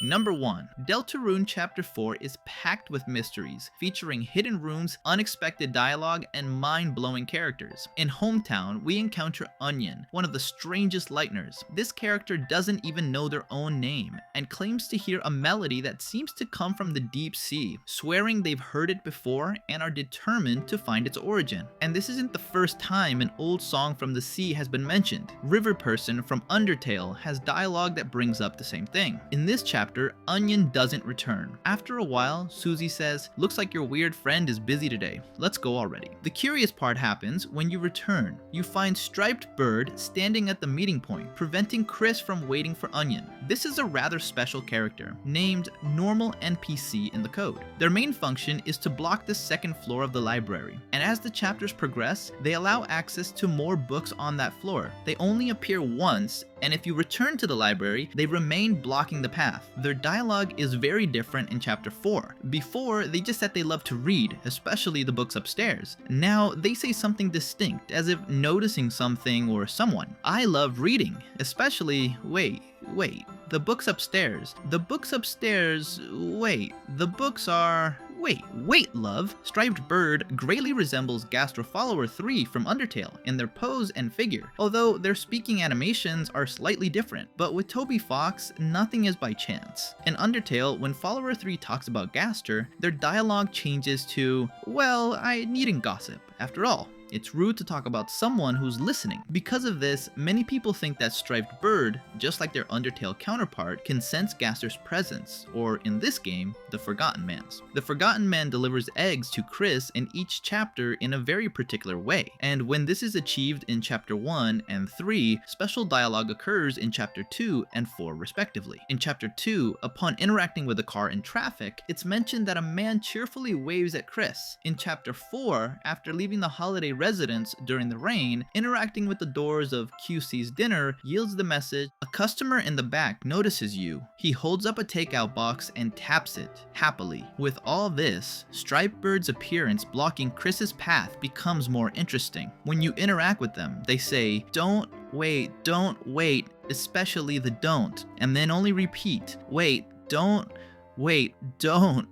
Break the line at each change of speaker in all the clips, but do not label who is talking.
Number 1. Deltarune Chapter 4 is packed with mysteries, featuring hidden rooms, unexpected dialogue, and mind-blowing characters. In Hometown, we encounter Onion, one of the strangest Lighteners. This character doesn't even know their own name, and claims to hear a melody that seems to come from the deep sea, swearing they've heard it before and are determined to find its origin. And this isn't the first time an old song from the sea has been mentioned. River Person from Undertale has dialogue that brings up the same thing. In this chapter, Onion doesn't return. After a while, Susie says, "Looks like your weird friend is busy today. Let's go already." The curious part happens when you return. You find Striped Bird standing at the meeting point, preventing Chris from waiting for Onion. This is a rather special character, named Normal NPC in the code. Their main function is to block the second floor of the library, and as the chapters progress, they allow access to more books on that floor. They only appear once, and if you return to the library, they remain blocking the path. Their dialogue is very different in Chapter 4. Before, they just said they love to read, especially the books upstairs. Now, they say something distinct, as if noticing something or someone. "I love reading, especially, wait, the books upstairs. The books upstairs, wait, the books are... Wait, love." Striped Bird greatly resembles Gaster Follower 3 from Undertale in their pose and figure, although their speaking animations are slightly different. But with Toby Fox, nothing is by chance. In Undertale, when Follower 3 talks about Gaster, their dialogue changes to, "Well, I needn't gossip. After all, it's rude to talk about someone who's listening." Because of this, many people think that Striped Bird, just like their Undertale counterpart, can sense Gaster's presence, or in this game, the Forgotten Man's. The Forgotten Man delivers eggs to Chris in each chapter in a very particular way, and when this is achieved in Chapter 1 and 3, special dialogue occurs in Chapter 2 and 4 respectively. In Chapter 2, upon interacting with a car in traffic, it's mentioned that a man cheerfully waves at Chris. In Chapter 4, after leaving the holiday residence during the rain, interacting with the doors of QC's dinner yields the message, "A customer in the back notices you." He holds up a takeout box and taps it, happily. With all this, Striped Bird's appearance blocking Chris's path becomes more interesting. When you interact with them, they say, don't wait, especially the don't, and then only repeat, don't.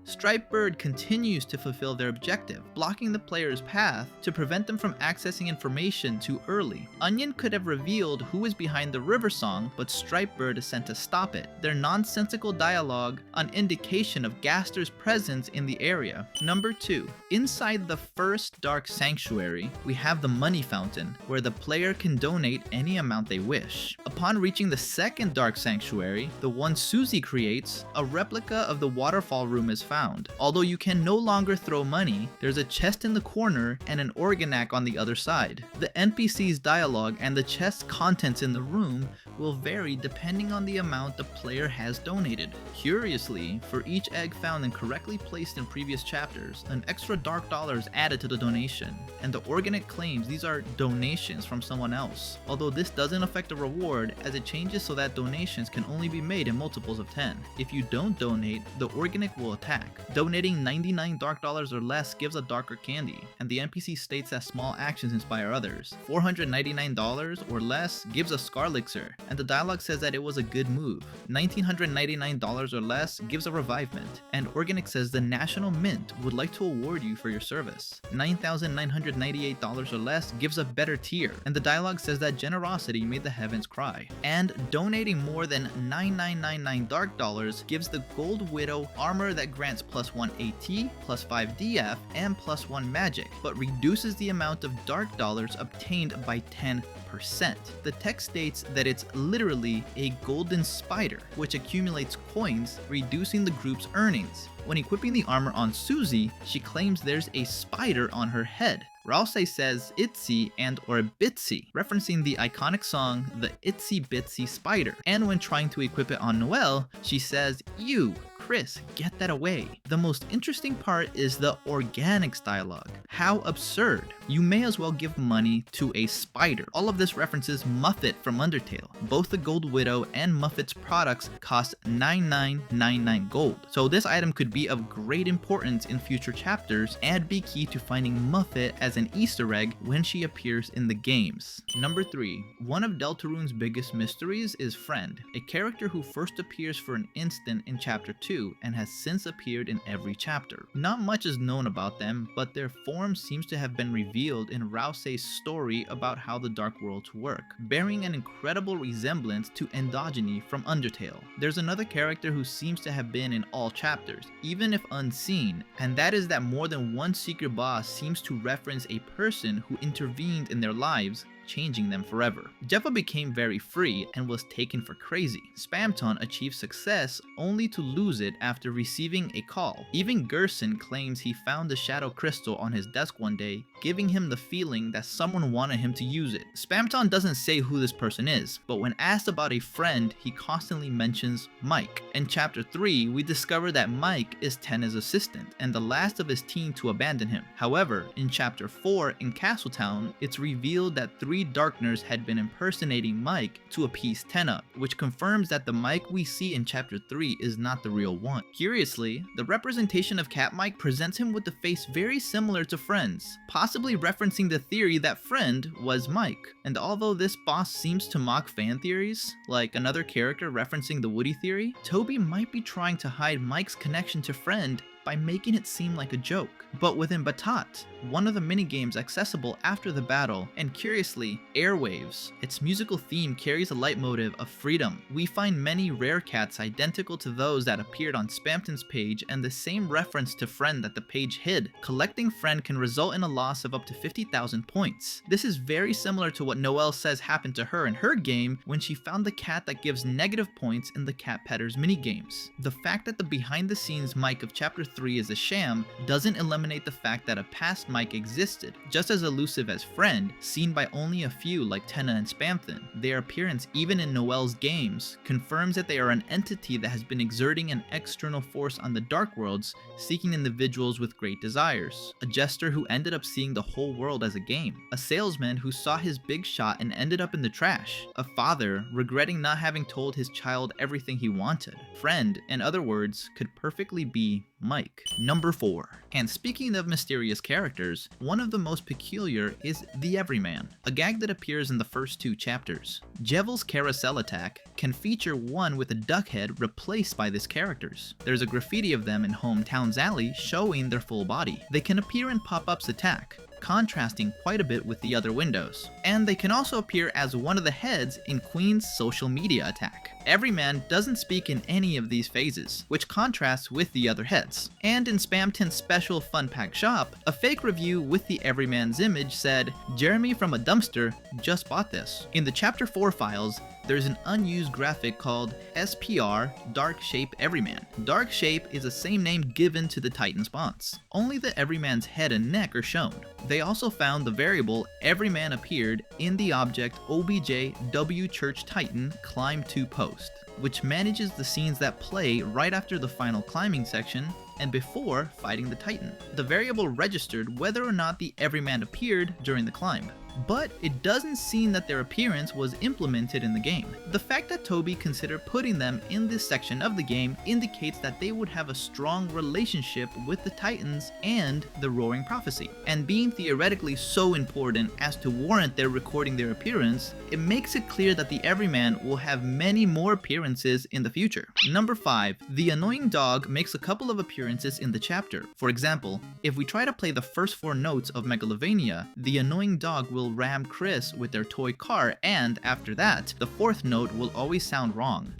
Striped Bird continues to fulfill their objective, blocking the player's path to prevent them from accessing information too early. Onion could have revealed who is behind the river song, but Striped Bird is sent to stop it. Their nonsensical dialogue, an indication of Gaster's presence in the area. Number 2. Inside the first Dark Sanctuary, we have the Money Fountain, where the player can donate any amount they wish. Upon reaching the second Dark Sanctuary, the one Susie creates, a replica of the waterfall room is found. Although you can no longer throw money, there's a chest in the corner and an organac on the other side. The NPC's dialogue and the chest's contents in the room will vary depending on the amount the player has donated. Curiously, for each egg found and correctly placed in previous chapters, an extra dark dollar is added to the donation, and the organic claims these are donations from someone else. Although this doesn't affect the reward, as it changes so that donations can only be made in multiples of 10. If you don't donate, the organic will attack. Donating 99 dark dollars or less gives a darker candy, and the NPC states that small actions inspire others. $499 or less gives a Scarlixer, and the dialogue says that it was a good move. $1,999 or less gives a Revivement, and Organic says the National Mint would like to award you for your service. $9,998 or less gives a better tier, and the dialogue says that generosity made the heavens cry. And donating more than 9999 dark dollars gives the Gold Widow armor that grants +1 AT, +5 DF, and +1 magic, but reduces the amount of dark dollars obtained by 10%. The text states that it's literally a golden spider, which accumulates coins, reducing the group's earnings. When equipping the armor on Susie, she claims there's a spider on her head. Rousey says Itsy and or Bitsy, referencing the iconic song The Itsy Bitsy Spider. And when trying to equip it on Noelle, she says, "You, Chris, get that away. The most interesting part is the organics dialogue. How absurd. You may as well give money to a spider. All of this references Muffet from Undertale. Both the Gold Widow and Muffet's products cost 9999 gold. So this item could be of great importance in future chapters and be key to finding Muffet as an Easter egg when she appears in the games. Number 3. One of Deltarune's biggest mysteries is Friend, a character who first appears for an instant in chapter 2 and has since appeared in every chapter. Not much is known about them, but their form seems to have been revealed in Rousey's story about how the Dark Worlds work, bearing an incredible resemblance to Endogeny from Undertale. There's another character who seems to have been in all chapters, even if unseen, and that is that more than one secret boss seems to reference a person who intervened in their lives, changing them forever. Jeffa became very free and was taken for crazy. Spamton achieved success only to lose it after receiving a call. Even Gerson claims he found the shadow crystal on his desk one day, giving him the feeling that someone wanted him to use it. Spamton doesn't say who this person is, but when asked about a friend, he constantly mentions Mike. In chapter 3, we discover that Mike is Tenna's assistant and the last of his team to abandon him. However, in chapter 4 in Castletown, it's revealed that 3 Darkners had been impersonating Mike to appease Tenna, which confirms that the Mike we see in chapter 3 is not the real one. Curiously, the representation of Cat Mike presents him with a face very similar to Friend's, possibly referencing the theory that Friend was Mike. And although this boss seems to mock fan theories, like another character referencing the Woody theory, Toby might be trying to hide Mike's connection to Friend by making it seem like a joke. But within Batat, one of the minigames accessible after the battle, and curiously, Airwaves, its musical theme carries a leitmotif of freedom. We find many rare cats identical to those that appeared on Spamton's page and the same reference to Friend that the page hid. Collecting Friend can result in a loss of up to 50,000 points. This is very similar to what Noelle says happened to her in her game when she found the cat that gives negative points in the Cat Petters minigames. The fact that the behind the scenes Mike of chapter 3 is a sham doesn't eliminate the fact that a past Mike existed, just as elusive as Friend, seen by only a few like Tenna and Spamton. Their appearance even in Noelle's games confirms that they are an entity that has been exerting an external force on the Dark Worlds, seeking individuals with great desires. A jester who ended up seeing the whole world as a game. A salesman who saw his big shot and ended up in the trash. A father regretting not having told his child everything he wanted. Friend, in other words, could perfectly be Mike. Number 4. And speaking of mysterious characters, one of the most peculiar is the Everyman, a gag that appears in the first 2 chapters. Jevel's carousel attack can feature one with a duck head replaced by this character's. There's a graffiti of them in Hometown's alley showing their full body. They can appear in Pop-Up's attack, contrasting quite a bit with the other windows. And they can also appear as one of the heads in Queen's social media attack. Everyman doesn't speak in any of these phases, which contrasts with the other heads. And in Spamton's special Fun Pack shop, a fake review with the Everyman's image said, "Jeremy from a dumpster just bought this." In the chapter 4 files, there's an unused graphic called SPR Dark Shape Everyman. Dark Shape is the same name given to the Titan's bots. Only the Everyman's head and neck are shown. They also found the variable Everyman appeared in the object OBJ Church Titan Climb to Post, which manages the scenes that play right after the final climbing section and before fighting the Titan. The variable registered whether or not the Everyman appeared during the climb, but it doesn't seem that their appearance was implemented in the game. The fact that Toby considered putting them in this section of the game indicates that they would have a strong relationship with the Titans and the Roaring Prophecy. And being theoretically so important as to warrant their recording their appearance, it makes it clear that the Everyman will have many more appearances in the future. Number 5. The annoying dog makes a couple of appearances in the chapter. For example, if we try to play the first 4 notes of Megalovania, the annoying dog will ram Chris with their toy car, and after that, the 4th note will always sound wrong.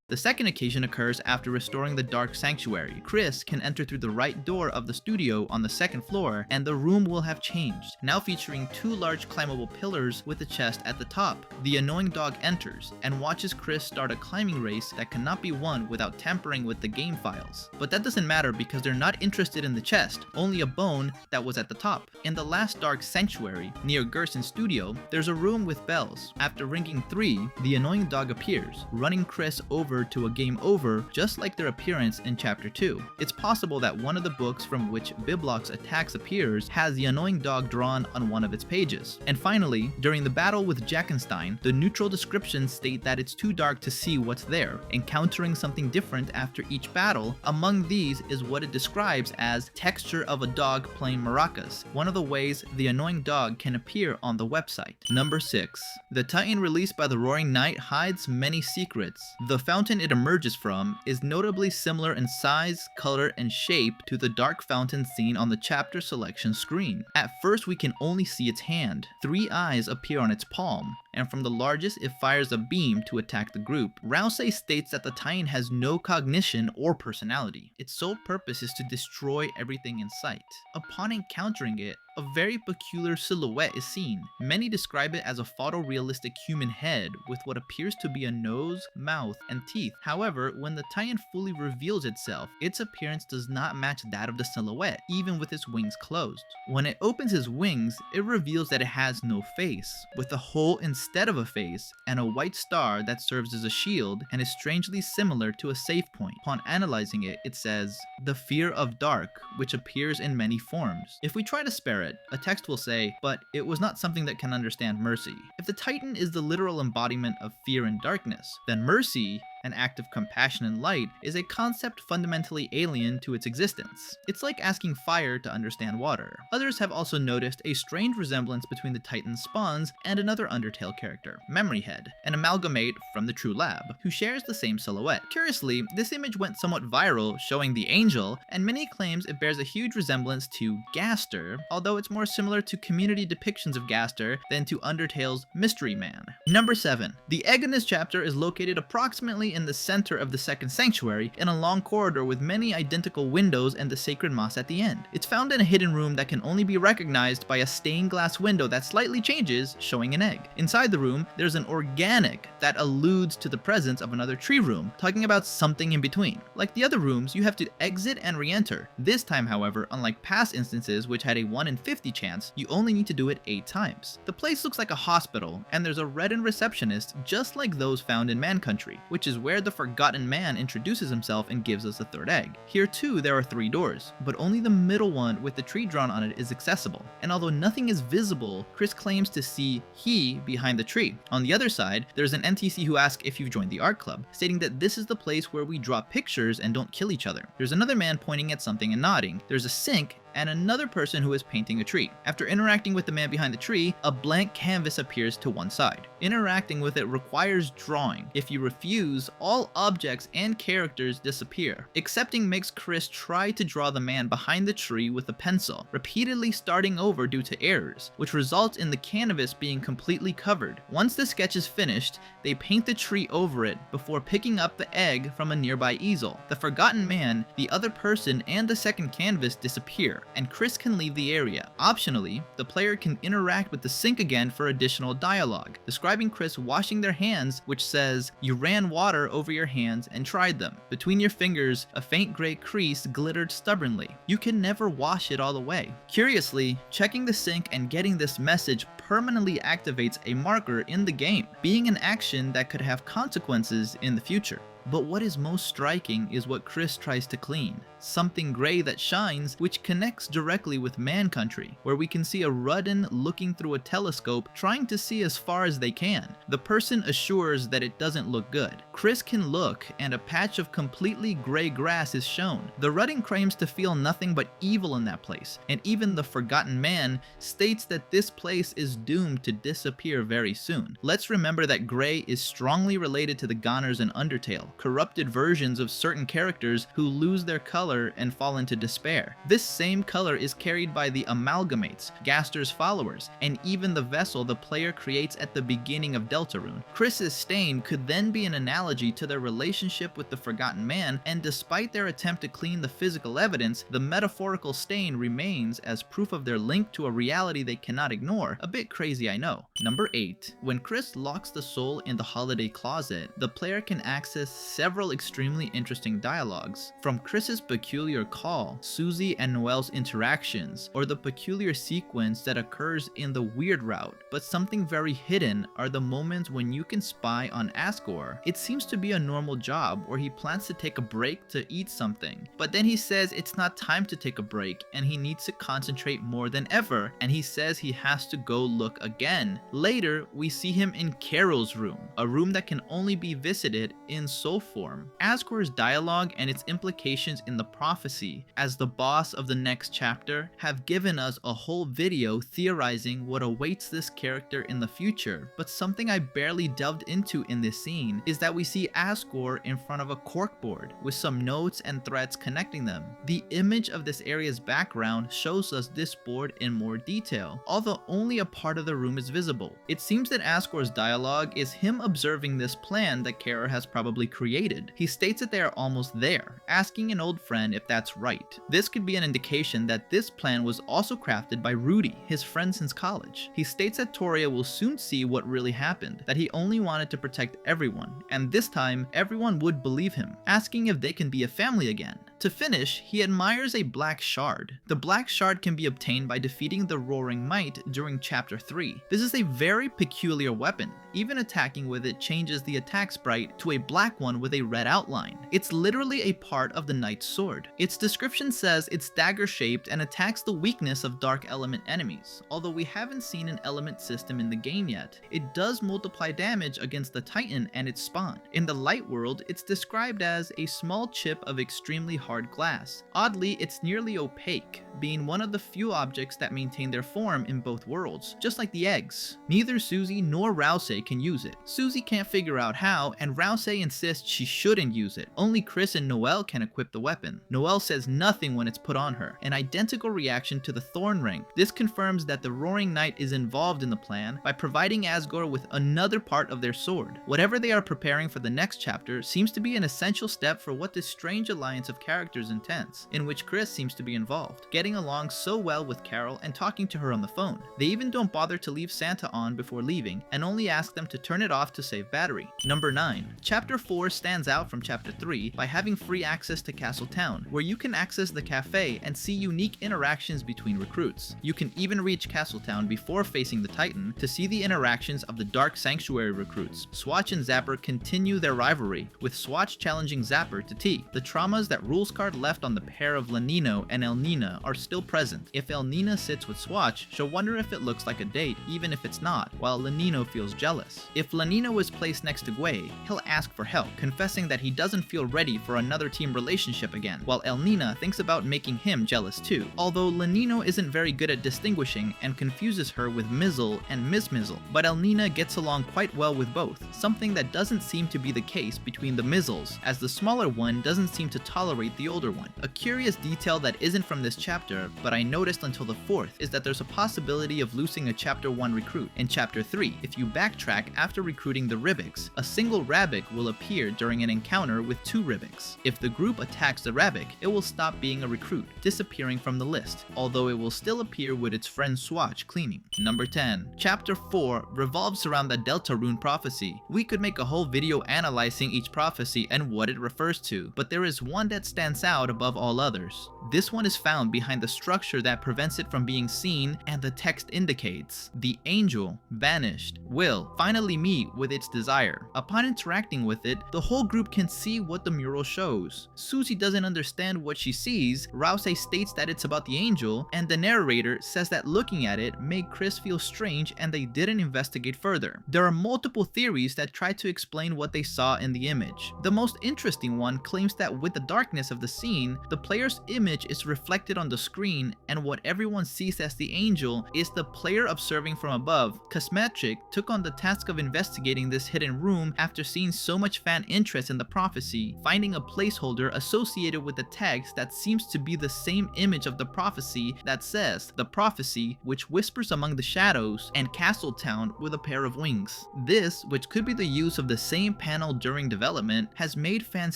The second occasion occurs after restoring the Dark Sanctuary. Chris can enter through the right door of the studio on the 2nd floor, and the room will have changed, now featuring 2 large climbable pillars with a chest at the top. The annoying dog enters, and watches Chris start a climbing race that cannot be won without tampering with the game files. But that doesn't matter because they're not interested in the chest, only a bone that was at the top. In the last Dark Sanctuary, near Gerson's studio, there's a room with bells. After ringing 3, the annoying dog appears, running Chris over forward to a game over, just like their appearance in Chapter 2. It's possible that one of the books from which Biblock's attacks appears has the annoying dog drawn on one of its pages. And finally, during the battle with Jackenstein, the neutral descriptions state that it's too dark to see what's there, encountering something different after each battle. Among these is what it describes as texture of a dog playing maracas, one of the ways the annoying dog can appear on the website. Number 6. The Titan released by the Roaring Knight hides many secrets. The fountain it emerges from is notably similar in size, color, and shape to the dark fountain seen on the chapter selection screen. At first we can only see its hand. 3 eyes appear on its palm, and from the largest it fires a beam to attack the group. Rousey states that the Titan has no cognition or personality. Its sole purpose is to destroy everything in sight. Upon encountering it, a very peculiar silhouette is seen. Many describe it as a photorealistic human head with what appears to be a nose, mouth, and teeth. However, when the Titan fully reveals itself, its appearance does not match that of the silhouette, even with its wings closed. When it opens its wings, it reveals that it has no face, with a hole instead of a face, and a white star that serves as a shield and is strangely similar to a save point. Upon analyzing it, it says, "The fear of dark, which appears in many forms." If we try to spare it, a text will say, "But it was not something that can understand mercy." If the Titan is the literal embodiment of fear and darkness, then mercy, an act of compassion and light, is a concept fundamentally alien to its existence. It's like asking fire to understand water. Others have also noticed a strange resemblance between the Titan's spawns and another Undertale character, Memoryhead, an amalgamate from the True Lab, who shares the same silhouette. Curiously, this image went somewhat viral, showing the angel, and many claims it bears a huge resemblance to Gaster, although it's more similar to community depictions of Gaster than to Undertale's Mystery Man. Number 7. The egg in this chapter is located approximately in the center of the second sanctuary, in a long corridor with many identical windows and the sacred moss at the end. It's found in a hidden room that can only be recognized by a stained glass window that slightly changes, showing an egg. Inside the room, there's an organic that alludes to the presence of another tree room, talking about something in between. Like the other rooms, you have to exit and re-enter. This time, however, unlike past instances which had a 1 in 50 chance, you only need to do it 8 times. The place looks like a hospital, and there's a reddened receptionist just like those found in Man Country, which is where the Forgotten Man introduces himself and gives us the third egg. Here too there are 3 doors, but only the middle one with the tree drawn on it is accessible. And although nothing is visible, Chris claims to see he behind the tree. On the other side, there's an NPC who asks if you've joined the art club, stating that this is the place where we draw pictures and don't kill each other. There's another man pointing at something and nodding. There's a sink and another person who is painting a tree. After interacting with the man behind the tree, a blank canvas appears to one side. Interacting with it requires drawing. If you refuse, all objects and characters disappear. Accepting makes Chris try to draw the man behind the tree with a pencil, repeatedly starting over due to errors, which results in the canvas being completely covered. Once the sketch is finished, they paint the tree over it before picking up the egg from a nearby easel. The Forgotten Man, the other person, and the second canvas disappear, and Chris can leave the area. Optionally, the player can interact with the sink again for additional dialogue, describing Chris washing their hands, which says, "You ran water over your hands and tried them. Between your fingers, a faint gray crease glittered stubbornly. You can never wash it all away." Curiously, checking the sink and getting this message permanently activates a marker in the game, being an action that could have consequences in the future. But what is most striking is what Chris tries to clean. Something gray that shines, which connects directly with Man Country, where we can see a Rudden looking through a telescope trying to see as far as they can. The person assures that it doesn't look good. Chris can look, and a patch of completely gray grass is shown. The Rudden claims to feel nothing but evil in that place, and even the Forgotten Man states that this place is doomed to disappear very soon. Let's remember that gray is strongly related to the Goners in Undertale, corrupted versions of certain characters who lose their color and fall into despair. This same color is carried by the Amalgamates, Gaster's followers, and even the vessel the player creates at the beginning of Deltarune. Chris's stain could then be an analogy to their relationship with the Forgotten Man, and despite their attempt to clean the physical evidence, the metaphorical stain remains as proof of their link to a reality they cannot ignore. A bit crazy, I know. Number 8. When Chris locks the soul in the holiday closet, the player can access several extremely interesting dialogues, from Chris's peculiar call, Susie and Noelle's interactions, or the peculiar sequence that occurs in the weird route. But something very hidden are the moments when you can spy on Asgore. It seems to be a normal job where he plans to take a break to eat something, but then he says it's not time to take a break and he needs to concentrate more than ever, and he says he has to go look again. Later, we see him in Carol's room, a room that can only be visited in soul form. Asgore's dialogue and its implications in the prophecy as the boss of the next chapter have given us a whole video theorizing what awaits this character in the future, but something I barely delved into in this scene is that we see Asgore in front of a corkboard with some notes and threads connecting them. The image of this area's background shows us this board in more detail, although only a part of the room is visible. It seems that Asgore's dialogue is him observing this plan that Kara has probably created. He states that they are almost there, asking an old friend if that's right. This could be an indication that this plan was also crafted by Rudy, his friend since college. He states that Toria will soon see what really happened, that he only wanted to protect everyone, and this time everyone would believe him, asking if they can be a family again. To finish, he admires a black shard. The black shard can be obtained by defeating the Roaring Might during Chapter 3. This is a very peculiar weapon. Even attacking with it changes the attack sprite to a black one with a red outline. It's literally a part of the knight's sword. Its description says it's dagger-shaped and attacks the weakness of dark element enemies. Although we haven't seen an element system in the game yet, it does multiply damage against the Titan and its spawn. In the light world, it's described as a small chip of extremely hard glass. Oddly, it's nearly opaque, being one of the few objects that maintain their form in both worlds, just like the eggs. Neither Susie nor Rousey can use it. Susie can't figure out how, and Rousey insists she shouldn't use it. Only Chris and Noelle can equip the weapon. Noelle says nothing when it's put on her, an identical reaction to the Thorn Ring. This confirms that the Roaring Knight is involved in the plan by providing Asgore with another part of their sword. Whatever they are preparing for the next chapter seems to be an essential step for what this strange alliance of characters intends, in which Chris seems to be involved, getting along so well with Carol and talking to her on the phone. They even don't bother to leave Santa on before leaving, and only ask them to turn it off to save battery. Number 9. Chapter 4 stands out from Chapter 3 by having free access to Castle Town, where you can access the cafe and see unique interactions between recruits. You can even reach Castle Town before facing the Titan to see the interactions of the Dark Sanctuary recruits. Swatch and Zapper continue their rivalry, with Swatch challenging Zapper to tea. The traumas that Rules Card left on the pair of Lanino and Elnina are still present. If Elnina sits with Swatch, she'll wonder if it looks like a date, even if it's not, while Lanino feels jealous. If Lanino is placed next to Gwei, he'll ask for help, confessing that he doesn't feel ready for another team relationship again, while Elnina thinks about making him jealous too, although Lanino isn't very good at distinguishing and confuses her with Mizzle and Miss Mizzle, but Elnina gets along quite well with both, something that doesn't seem to be the case between the Mizzles, as the smaller one doesn't seem to tolerate the older one. A curious detail that isn't from this chapter, but I noticed until the 4th, is that there's a possibility of losing a Chapter 1 recruit. In Chapter 3, if you backtrack after recruiting the Ribics, a single Rabbik will appear during an encounter with 2 Ribics. If the group attacks the Rabbik, it will stop being a recruit, disappearing from the list, although it will still appear with its friend Swatch cleaning. Number 10. Chapter 4 revolves around the Deltarune prophecy. We could make a whole video analyzing each prophecy and what it refers to, but there is one that stands out above all others. This one is found behind the structure that prevents it from being seen, and the text indicates the angel vanished will finally meet with its desire. Upon interacting with it, the whole group can see what the mural shows. Susie doesn't understand what she sees, Rousey states that it's about the angel, and the narrator says that looking at it made Chris feel strange and they didn't investigate further. There are multiple theories that try to explain what they saw in the image. The most interesting one claims that with the darkness of the scene, the player's image is reflected on the screen, and what everyone sees as the angel is the player observing from above. Cosmetric took on the task of investigating this hidden room after seeing so much fan interest in the prophecy, finding a placeholder associated with the text that seems to be the same image of the prophecy that says, "The prophecy which whispers among the shadows," and Castle Town with a pair of wings. This, which could be the use of the same panel during development, has made fans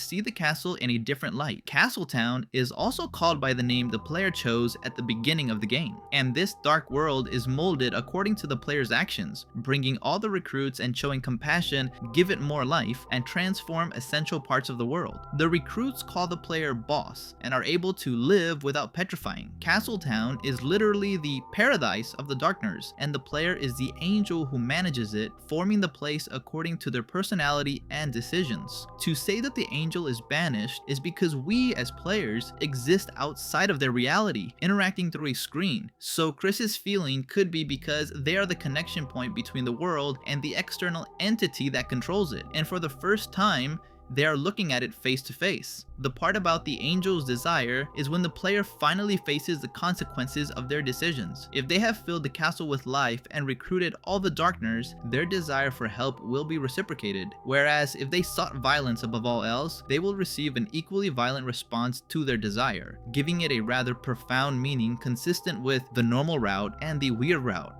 see the castle in a different light. Castle Town is also called by the name the player chose at the beginning of the game, and this dark world is molded according to the player's actions, bringing all the recruits and showing compassion give it more life and transform essential parts of the world. The recruits call the player boss and are able to live without petrifying. Castletown is literally the paradise of the Darkners, and the player is the angel who manages it, forming the place according to their personality and decisions. To say that the angel is banished is because we as players exist outside of their reality, interacting through a screen. So Chris's feeling could be because they are the connection point between the world and the external entity that controls it, and for the first time, they are looking at it face to face. The part about the angel's desire is when the player finally faces the consequences of their decisions. If they have filled the castle with life and recruited all the Darkners, their desire for help will be reciprocated. Whereas if they sought violence above all else, they will receive an equally violent response to their desire, giving it a rather profound meaning consistent with the normal route and the weird route.